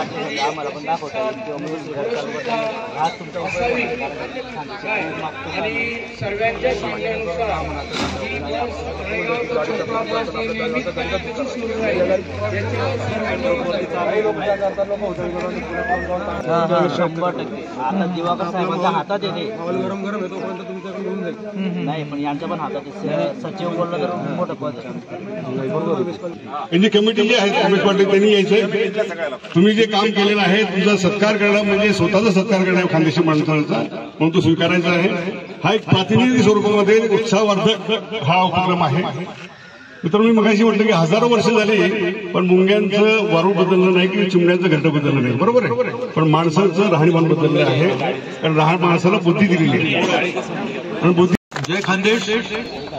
आम्हाला पण दाखवता येईल किंवा आज तुमचा आणि सर्वांच्या सांगण्यानुसार आता दिवाकर साहेबांच्या हातात येते गरम गरम येतो पर्यंत तुमच्याकडे घेऊन जाईल नाही पण यांच्या पण हातात सचिव बोलला तर मोठं पद यांची कमिटी जी आहे उमेश पाटील त्यांनी यायचंय तुम्ही जे काम केलेलं आहे तुमचा सत्कार करणं म्हणजे स्वतःचा सत्कार करणं खानदेशी माणसाचा म्हणून तो स्वीकारायचा आहे हा एक प्रातिनिधिक स्वरूपामध्ये उत्साहवर्धक हा उपक्रम आहे मित्रांनो मी मगाशी म्हटलं की हजारो वर्ष झाली पण मुंग्यांचं वारूळ बदललं नाही की चिमण्यांचं घरटं बदललं नाही बरोबर आहे पण माणसाचं राहणीमान बदललं आहे कारण माणसाला बुद्धी दिलेली आहे बुद्धी जय खानदेश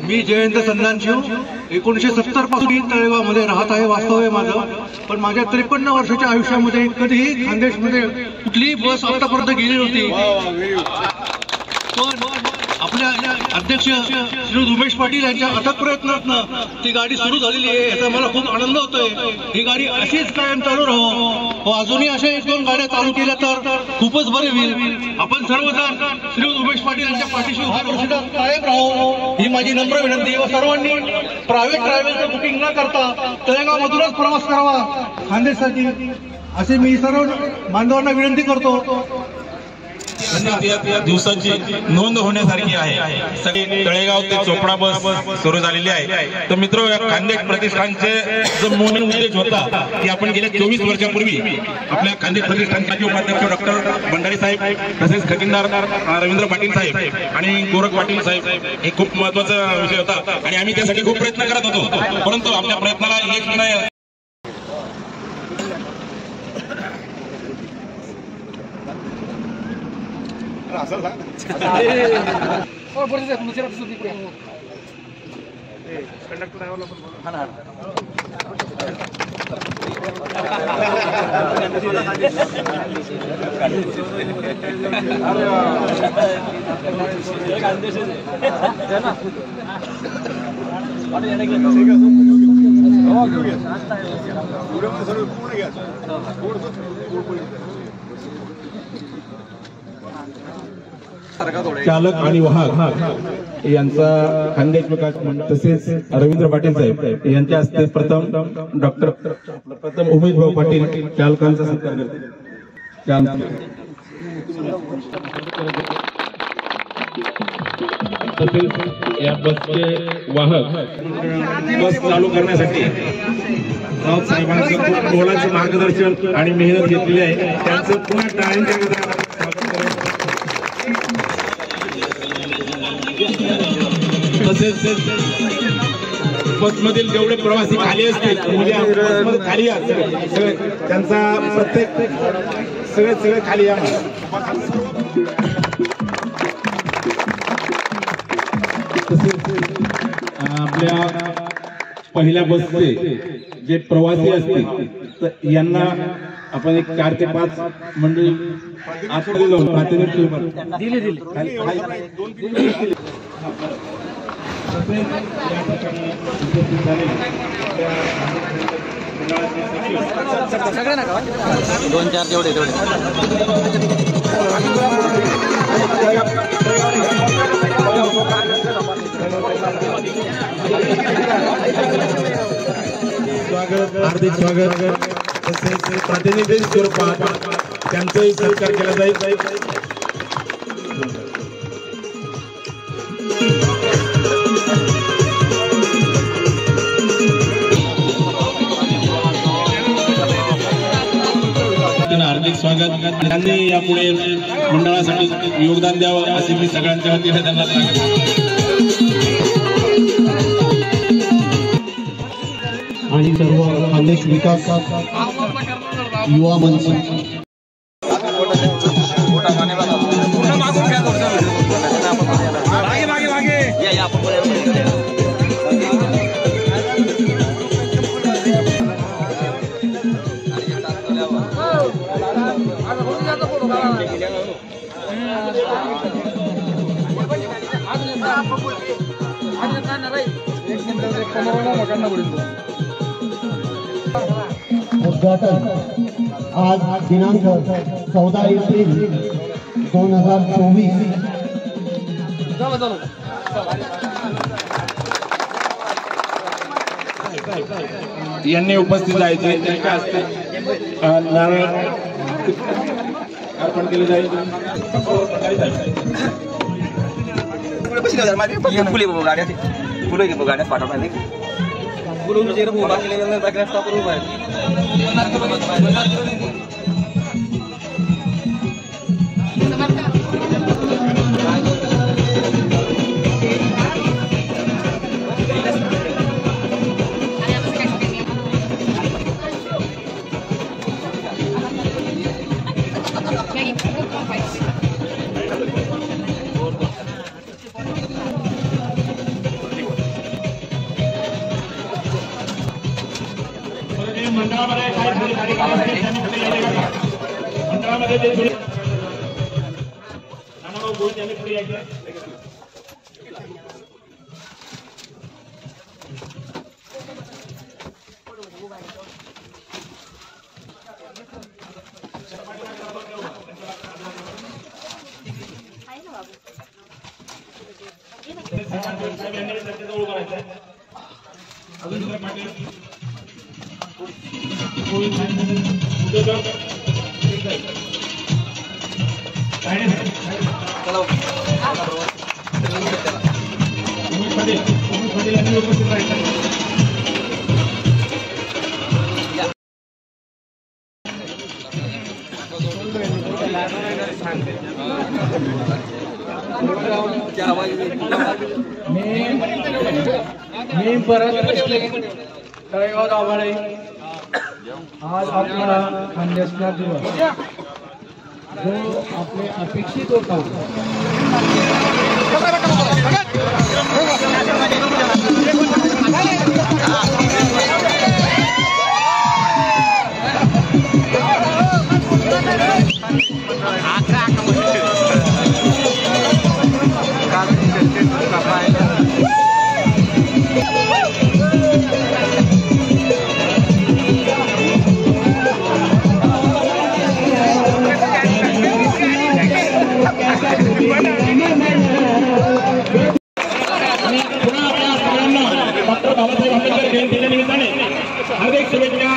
मी जयंत संधानशिव 1970 पासून तळेगावमध्ये राहत आहे वास्तव आहे माझं पण माझ्या 53 वर्षाच्या आयुष्यामध्ये कधीही खानदेशमध्ये कुठलीही बस आतापर्यंत गेली नव्हती पण आपल्या अध्यक्ष श्री उमेश पाटील यांच्या अथक प्रयत्नातनं ती गाडी सुरू झालेली आहे याचा मला खूप आनंद होतोय ही गाडी अशीच कायम चालू राहो अजूनही अशा 1-2 गाड्या चालू केल्या तर खूपच बरे होईल आपण सर्वजण श्री उमेश पाटील यांच्या पाठीशी कायम राहू ही माझी नम्र विनंती व सर्वांनी प्रायव्हेट ट्रॅव्हलचं बुकिंग न करता तळेगावमधूनच प्रवास करावा खानदेशसाठी असे मी सर्व बांधवांना विनंती करतो दिवसाची नोंद होण्यासारखी आहे सगळे तळेगाव ते चोपडा बस सुरू झालेली आहे तर मित्र खानदेश प्रतिष्ठानचे जो मूळ उद्देश होता की आपण गेल्या 24 वर्षापूर्वी आपल्या खानदेश प्रतिष्ठानचे उपाध्यक्ष डॉक्टर भंडारी साहेब तसेच खजिनदार रवींद्र पाटील साहेब आणि गोरख पाटील साहेब हे खूप महत्वाचा विषय होता आणि आम्ही त्यासाठी खूप प्रयत्न करत होतो परंतु आपल्या प्रयत्नाला यश नाही चालक आणि वाहक यांचा खानदेश विकास मंडळ तसेच रवींद्र पाटील साहेब यांच्या हस्ते प्रथम उमेश भाऊ पाटील चालकांचा सत्कार करते तसेच या बसचे वाहक बस चालू करण्यासाठी राऊत साहेबांचं खूप मोलाचं मार्गदर्शन आणि मेहनत घेतलेली आहे त्यांचं पुन्हा टाळ्यांच्या गजरात तसेच बसमधील जेवढे प्रवासी खाली असतील खाली त्यांचा प्रत्येक सगळे खाली या तसेच आपल्या पहिल्या बसचे जे प्रवासी असतील तर यांना आपण एक 4 ते 5 मंडळी आतमध्ये जाऊन प्रातिनिधिक सगळे ना 2-4 जेवढे हार्दिक स्वागत तसेच प्रातिनिधिक स्वरूपात त्यांचाही सत्कार केला जाईल हार्दिक स्वागत त्यांनी यापुढे मंडळासाठी योगदान द्यावं असे मी सगळ्यांच्या वतीने त्यांना सांगतो आणि सर्व खानदेश विकास युवा मंच उद्घाटन आज दिनांक 14 एप्रिल 2024 यांनी उपस्थित जायचे त्यांच्या हस्ते नारळ अर्पण केले जाईल. मी परत तळेगाव दाभाडे. आज आपला खानदेशचा दिवस जो आपले अपेक्षित होता. डॉक्टर बाबासाहेब आंबेडकर जयंतीच्या निमित्ताने हार्दिक शुभेच्छा.